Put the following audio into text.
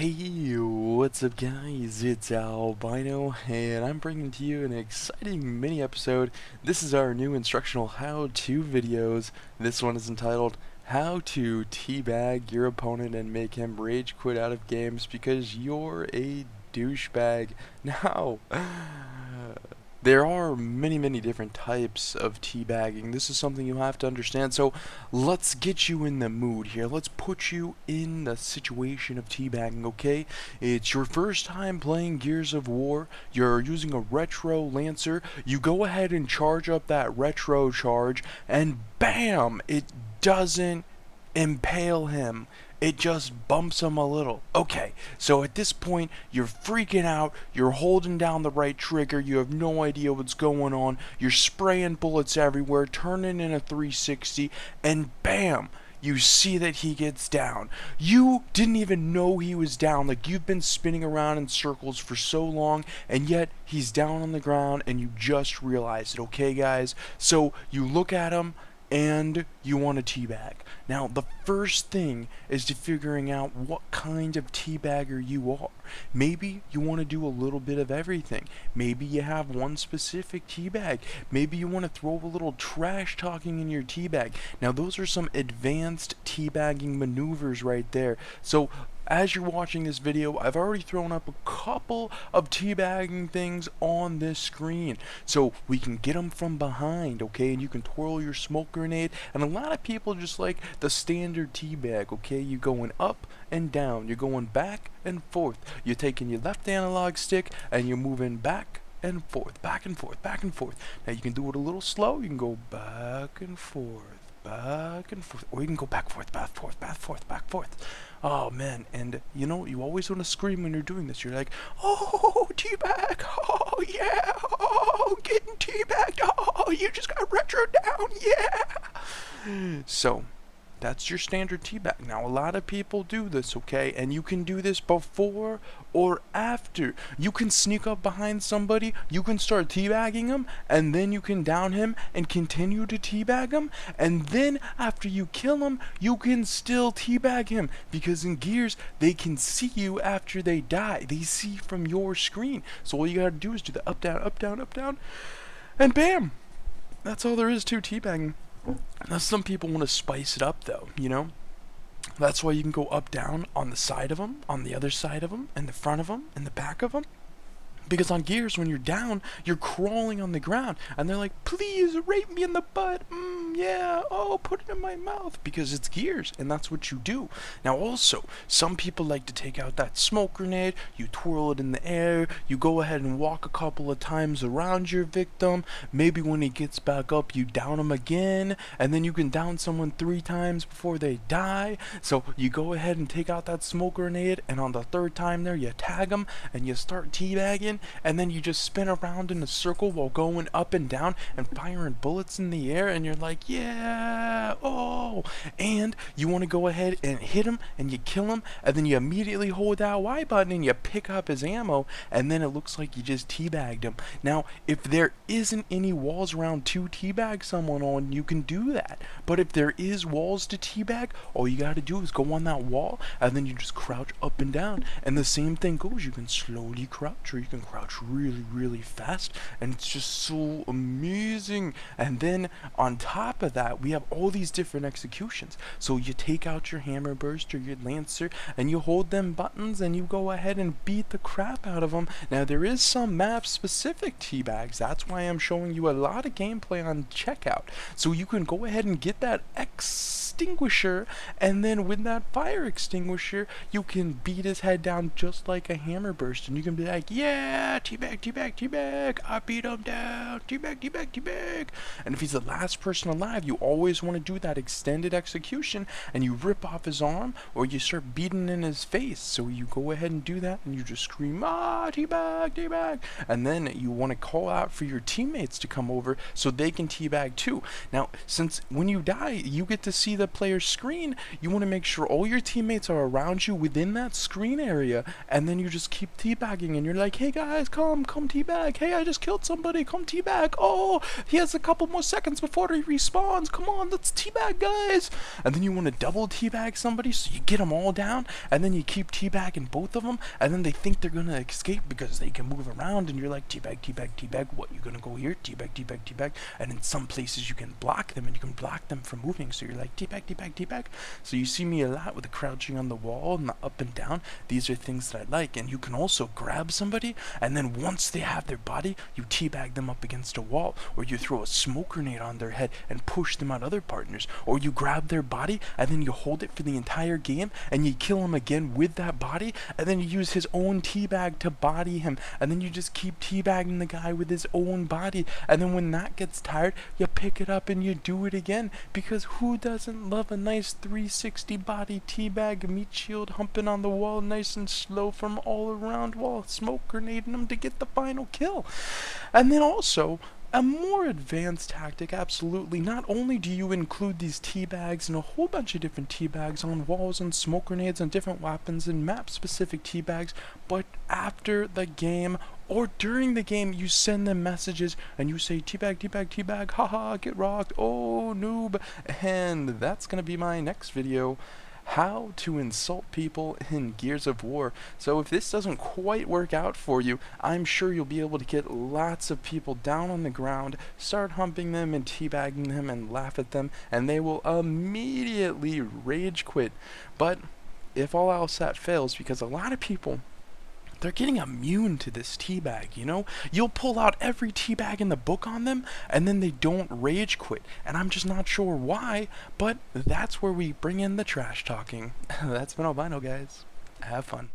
Hey, what's up guys? It's Albino, and I'm bringing to you an exciting mini episode. This is our new instructional how-to videos. This one is entitled, How to Teabag Your Opponent and Make Him Rage Quit Out of Games Because You're a Douchebag. Now, there are many different types of teabagging. This is something you have to understand. So let's get you in the mood here. Let's put you in the situation of teabagging, okay? It's your first time playing Gears of War. You're using a retro lancer. You go ahead and charge up that retro charge, and bam! It doesn't impale him. It just bumps him a little. Okay, so at this point, you're freaking out, you're holding down the right trigger, you have no idea what's going on, you're spraying bullets everywhere, turning in a 360, and bam! You see that he gets down. You didn't even know he was down. Like, you've been spinning around in circles for so long, and yet he's down on the ground, and you just realized it, okay, guys? So you look at him, and you want to teabag. Now, the first thing is to figuring out what kind of teabagger you are. Maybe you want to do a little bit of everything. Maybe you have one specific teabag. Maybe you want to throw a little trash talking in your teabag. Now, those are some advanced teabagging maneuvers right there. So, as you're watching this video, I've already thrown up a couple of teabagging things on this screen, so we can get them from behind, okay? And you can twirl your smoke grenade, and a lot of people just like the standard teabag, okay? You're going up and down, you're going back and forth, you're taking your left analog stick, and you're moving back and forth, back and forth, back and forth. Now you can do it a little slow, you can go back and forth, or you can go back, forth, back, forth, back, forth, back, forth. Oh man, and you know, you always want to scream when you're doing this. You're like, oh, teabag, oh yeah, oh, getting teabagged, oh, you just got retro down, yeah. So, that's your standard teabag. Now, a lot of people do this, okay? And you can do this before or after. You can sneak up behind somebody, you can start teabagging him, and then you can down him and continue to teabag him. And then, after you kill him, you can still teabag him. Because in Gears, they can see you after they die. They see from your screen. So all you gotta do is do the up, down, up, down, up, down, and bam! That's all there is to teabagging. Now, some people want to spice it up, though, you know? That's why you can go up, down, on the side of them, on the other side of them, in the front of them, in the back of them. Because on Gears, when you're down, you're crawling on the ground, and they're like, please, rape me in the butt, yeah, oh, put it in my mouth, because it's Gears, and that's what you do. Now, also, some people like to take out that smoke grenade, you twirl it in the air, you go ahead and walk a couple of times around your victim, maybe when he gets back up, you down him again, and then you can down someone 3 times before they die, so you go ahead and take out that smoke grenade, and on the 3rd time there, you tag them, and you start teabagging, and then you just spin around in a circle while going up and down and firing bullets in the air, and you're like, yeah, oh, and you want to go ahead and hit him, and you kill him, and then you immediately hold that Y button and you pick up his ammo, and then it looks like you just teabagged him. Now, if there isn't any walls around to teabag someone on, you can do that, but if there is walls to teabag, all you gotta do is go on that wall, and then you just crouch up and down, and the same thing goes. You can slowly crouch, or you can crouch really fast, and it's just so amazing. And then on top of that, we have all these different executions. So you take out your hammer burst or your lancer, and you hold them buttons, and you go ahead and beat the crap out of them. Now, there is some map specific teabags. That's why I'm showing you a lot of gameplay on checkout, so you can go ahead and get that extinguisher, and then with that fire extinguisher, you can beat his head down just like a hammer burst, and you can be like, yeah, teabag, teabag, teabag, I beat him down, teabag, teabag, teabag. And if he's the last person alive, you always want to do that extended execution, and you rip off his arm, or you start beating in his face. So you go ahead and do that, and you just scream, ah, teabag, teabag, and then you want to call out for your teammates to come over so they can teabag too. Now, since when you die, you get to see the player's screen, you want to make sure all your teammates are around you within that screen area, and then you just keep teabagging, and you're like, hey guys, guys, come teabag. Hey, I just killed somebody, come teabag. Oh, he has a couple more seconds before he respawns. Come on, let's teabag, guys. And then you want to double teabag somebody, so you get them all down, and then you keep teabagging both of them, and then they think they're gonna escape because they can move around, and you're like, teabag, teabag, teabag. What, you gonna go here? Teabag, teabag, teabag. And in some places you can block them, and you can block them from moving, so you're like, teabag, teabag, teabag. So you see me a lot with the crouching on the wall and the up and down. These are things that I like. And you can also grab somebody, and then once they have their body, you teabag them up against a wall, or you throw a smoke grenade on their head and push them out other partners, or you grab their body and then you hold it for the entire game and you kill him again with that body, and then you use his own teabag to body him, and then you just keep teabagging the guy with his own body, and then when that gets tired, you pick it up and you do it again, because who doesn't love a nice 360 body teabag, meat shield humping on the wall nice and slow from all around while smoke grenading him to get the final kill. And then also, a more advanced tactic, absolutely. Not only do you include these teabags and a whole bunch of different teabags on walls and smoke grenades and different weapons and map-specific teabags, but after the game or during the game, you send them messages and you say, teabag, teabag, teabag, haha, get rocked, oh, noob. And that's gonna be my next video. How to insult people in Gears of War. So if this doesn't quite work out for you, I'm sure you'll be able to get lots of people down on the ground, start humping them and teabagging them and laugh at them, and they will immediately rage quit. But if all else that fails, because a lot of people, they're getting immune to this teabag, you know? You'll pull out every teabag in the book on them, and then they don't rage quit. And I'm just not sure why, but that's where we bring in the trash talking. That's been Albino, guys. Have fun.